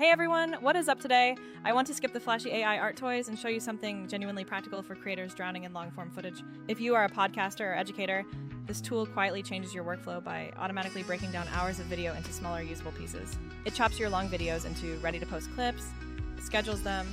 Hey everyone, what is up today? I want to skip the flashy AI art toys and show you something genuinely practical for creators drowning in long-form footage. If you are a podcaster or educator, this tool quietly changes your workflow by automatically breaking down hours of video into smaller usable pieces. It chops your long videos into ready-to-post clips, schedules them,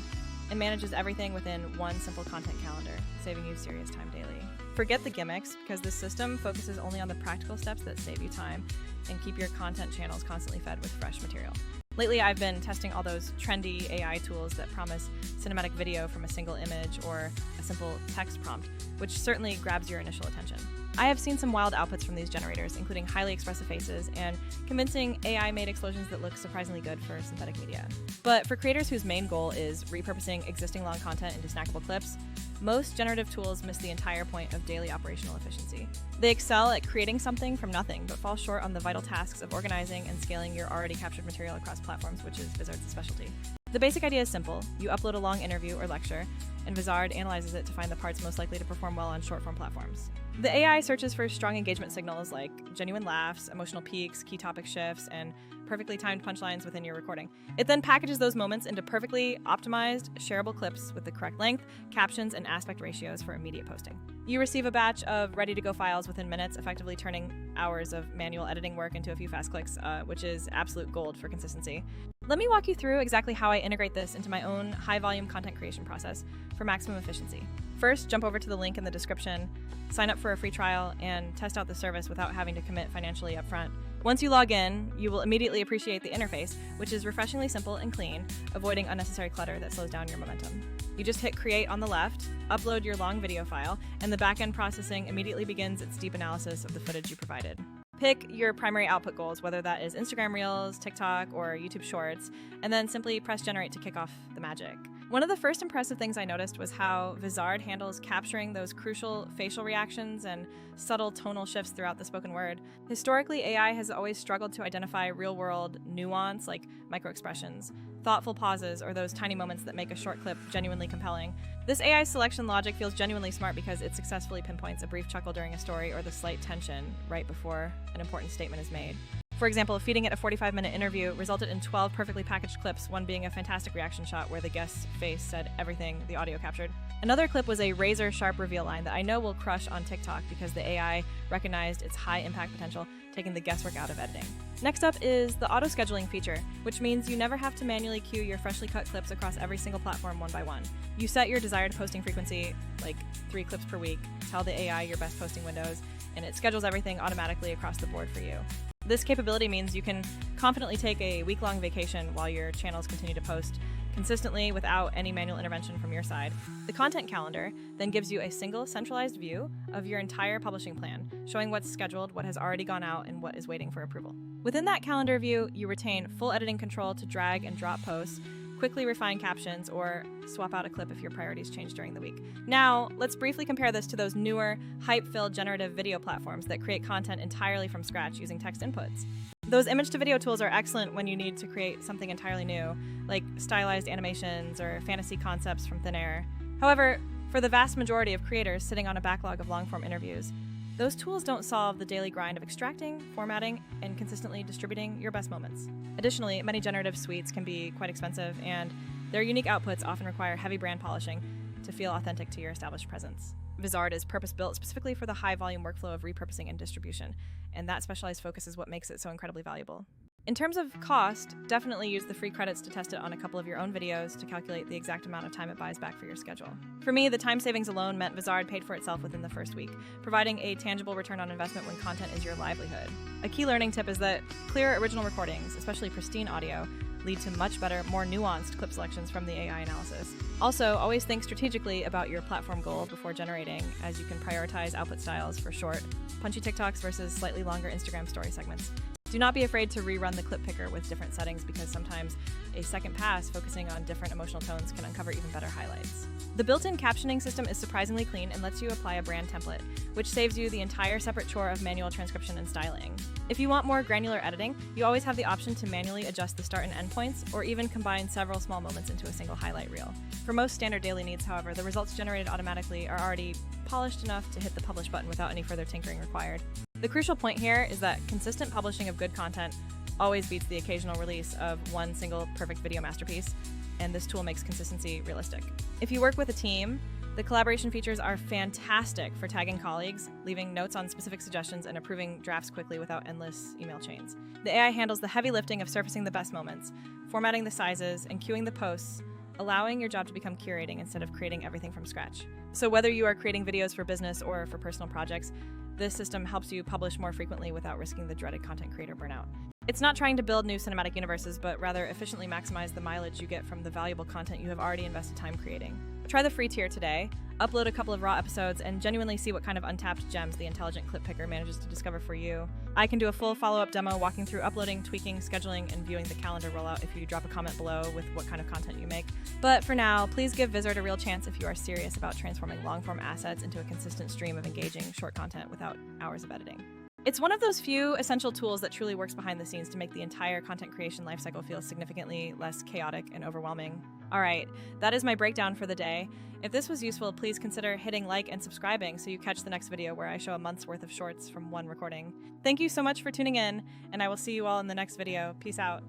and manages everything within one simple content calendar, saving you serious time daily. Forget the gimmicks, because this system focuses only on the practical steps that save you time and keep your content channels constantly fed with fresh material. Lately, I've been testing all those trendy AI tools that promise cinematic video from a single image or a simple text prompt, which certainly grabs your initial attention. I have seen some wild outputs from these generators, including highly expressive faces and convincing AI-made explosions that look surprisingly good for synthetic media. But for creators whose main goal is repurposing existing long content into snackable clips, most generative tools miss the entire point of daily operational efficiency. They excel at creating something from nothing, but fall short on the vital tasks of organizing and scaling your already captured material across platforms, which is Vizard's specialty. The basic idea is simple. You upload a long interview or lecture, and Vizard analyzes it to find the parts most likely to perform well on short-form platforms. The AI searches for strong engagement signals like genuine laughs, emotional peaks, key topic shifts, and perfectly timed punchlines within your recording. It then packages those moments into perfectly optimized, shareable clips with the correct length, captions, and aspect ratios for immediate posting. You receive a batch of ready-to-go files within minutes, effectively turning hours of manual editing work into a few fast clicks, which is absolute gold for consistency. Let me walk you through exactly how I integrate this into my own high-volume content creation process for maximum efficiency. First, jump over to the link in the description, sign up for a free trial, and test out the service without having to commit financially upfront. Once you log in, you will immediately appreciate the interface, which is refreshingly simple and clean, avoiding unnecessary clutter that slows down your momentum. You just hit create on the left, upload your long video file, and the backend processing immediately begins its deep analysis of the footage you provided. Pick your primary output goals, whether that is Instagram Reels, TikTok, or YouTube Shorts, and then simply press generate to kick off the magic. One of the first impressive things I noticed was how Vizard handles capturing those crucial facial reactions and subtle tonal shifts throughout the spoken word. Historically, AI has always struggled to identify real-world nuance like microexpressions, thoughtful pauses, or those tiny moments that make a short clip genuinely compelling. This AI selection logic feels genuinely smart because it successfully pinpoints a brief chuckle during a story or the slight tension right before an important statement is made. For example, feeding it a 45-minute interview resulted in 12 perfectly packaged clips, one being a fantastic reaction shot where the guest's face said everything the audio captured. Another clip was a razor-sharp reveal line that I know will crush on TikTok because the AI recognized its high impact potential, taking the guesswork out of editing. Next up is the auto-scheduling feature, which means you never have to manually queue your freshly cut clips across every single platform one by one. You set your desired posting frequency, like 3 clips per week, tell the AI your best posting windows, and it schedules everything automatically across the board for you. This capability means you can confidently take a week-long vacation while your channels continue to post consistently without any manual intervention from your side. The content calendar then gives you a single centralized view of your entire publishing plan, showing what's scheduled, what has already gone out, and what is waiting for approval. Within that calendar view, you retain full editing control to drag and drop posts, quickly refine captions, or swap out a clip if your priorities change during the week. Now, let's briefly compare this to those newer, hype-filled generative video platforms that create content entirely from scratch using text inputs. Those image-to-video tools are excellent when you need to create something entirely new, like stylized animations or fantasy concepts from thin air. However, for the vast majority of creators sitting on a backlog of long-form interviews, those tools don't solve the daily grind of extracting, formatting, and consistently distributing your best moments. Additionally, many generative suites can be quite expensive, and their unique outputs often require heavy brand polishing to feel authentic to your established presence. Vizard is purpose-built specifically for the high-volume workflow of repurposing and distribution, and that specialized focus is what makes it so incredibly valuable. In terms of cost, definitely use the free credits to test it on a couple of your own videos to calculate the exact amount of time it buys back for your schedule. For me, the time savings alone meant Vizard paid for itself within the first week, providing a tangible return on investment when content is your livelihood. A key learning tip is that clear original recordings, especially pristine audio, lead to much better, more nuanced clip selections from the AI analysis. Also, always think strategically about your platform goal before generating, as you can prioritize output styles for short, punchy TikToks versus slightly longer Instagram story segments. Do not be afraid to rerun the clip picker with different settings, because sometimes a second pass focusing on different emotional tones can uncover even better highlights. The built-in captioning system is surprisingly clean and lets you apply a brand template, which saves you the entire separate chore of manual transcription and styling. If you want more granular editing, you always have the option to manually adjust the start and end points, or even combine several small moments into a single highlight reel. For most standard daily needs, however, the results generated automatically are already polished enough to hit the publish button without any further tinkering required. The crucial point here is that consistent publishing of good content always beats the occasional release of one single perfect video masterpiece, and this tool makes consistency realistic. If you work with a team, the collaboration features are fantastic for tagging colleagues, leaving notes on specific suggestions, and approving drafts quickly without endless email chains. The AI handles the heavy lifting of surfacing the best moments, formatting the sizes, and queuing the posts, allowing your job to become curating instead of creating everything from scratch. So whether you are creating videos for business or for personal projects, this system helps you publish more frequently without risking the dreaded content creator burnout. It's not trying to build new cinematic universes, but rather efficiently maximize the mileage you get from the valuable content you have already invested time creating. Try the free tier today, upload a couple of raw episodes, and genuinely see what kind of untapped gems the intelligent clip picker manages to discover for you. I can do a full follow-up demo walking through uploading, tweaking, scheduling, and viewing the calendar rollout if you drop a comment below with what kind of content you make. But for now, please give Vizard a real chance if you are serious about transforming long-form assets into a consistent stream of engaging, short content without hours of editing. It's one of those few essential tools that truly works behind the scenes to make the entire content creation lifecycle feel significantly less chaotic and overwhelming. All right, that is my breakdown for the day. If this was useful, please consider hitting like and subscribing so you catch the next video where I show a month's worth of shorts from one recording. Thank you so much for tuning in, and I will see you all in the next video. Peace out.